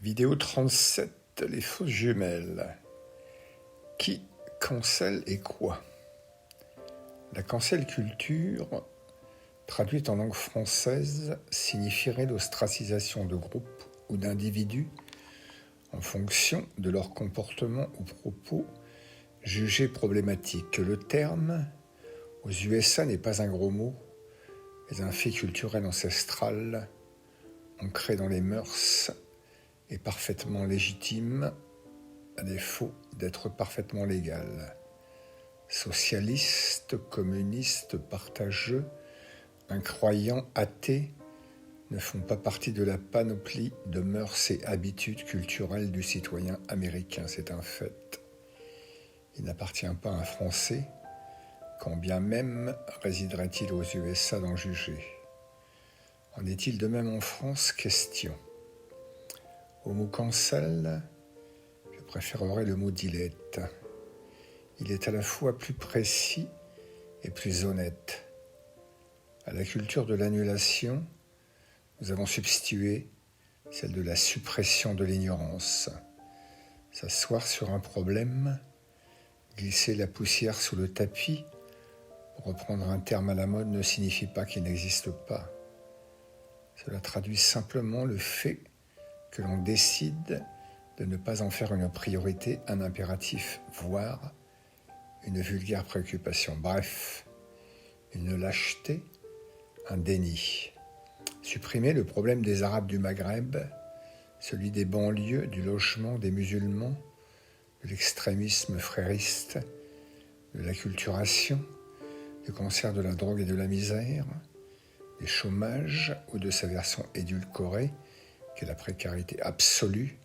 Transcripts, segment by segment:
Vidéo 37, les fausses jumelles. Qui cancelle et quoi? La cancel culture, traduite en langue française, signifierait l'ostracisation de groupes ou d'individus en fonction de leur comportement ou propos jugés problématiques. Le terme, aux USA, n'est pas un gros mot, mais un fait culturel ancestral, ancré dans les mœurs et parfaitement légitime, à défaut d'être parfaitement légal. Socialiste, communiste, partageux, incroyant, athée ne font pas partie de la panoplie de mœurs et habitudes culturelles du citoyen américain, c'est un fait. Il n'appartient pas à un Français, quand bien même résiderait-il aux USA d'en juger. En est-il de même en France? Question. Au mot cancel, je préférerais le mot dilette. Il est à la fois plus précis et plus honnête. À la culture de l'annulation, nous avons substitué celle de la suppression de l'ignorance. S'asseoir sur un problème, glisser la poussière sous le tapis, pour reprendre un terme à la mode, ne signifie pas qu'il n'existe pas. Cela traduit simplement le fait que l'on décide de ne pas en faire une priorité, un impératif, voire une vulgaire préoccupation. Bref, une lâcheté, un déni. Supprimer le problème des Arabes du Maghreb, celui des banlieues, du logement, des musulmans, de l'extrémisme frériste, de l'acculturation, du cancer de la drogue et de la misère, du chômage ou de sa version édulcorée, qu'est la précarité absolue,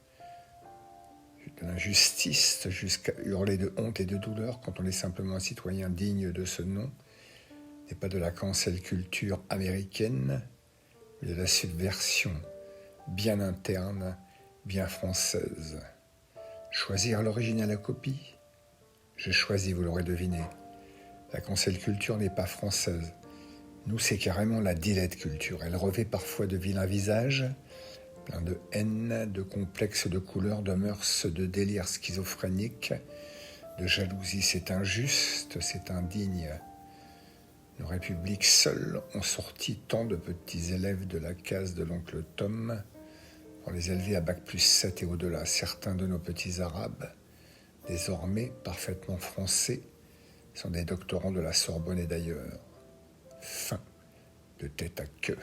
de l'injustice jusqu'à hurler de honte et de douleur quand on est simplement un citoyen digne de ce nom, n'est pas de la cancel culture américaine, mais de la subversion bien interne, bien française. Choisir l'origine à la copie? J'ai choisi, vous l'aurez deviné. La cancel culture n'est pas française. Nous, c'est carrément la dilette culture. Elle revêt parfois de vilains visages, plein de haine, de complexes de couleurs, de mœurs, de délires schizophréniques, de jalousie. C'est injuste, c'est indigne. Nos républiques seules ont sorti tant de petits élèves de la case de l'oncle Tom pour les élever à bac+7 et au-delà. Certains de nos petits arabes, désormais parfaitement français, sont des doctorants de la Sorbonne et d'ailleurs. Fin de tête à queue.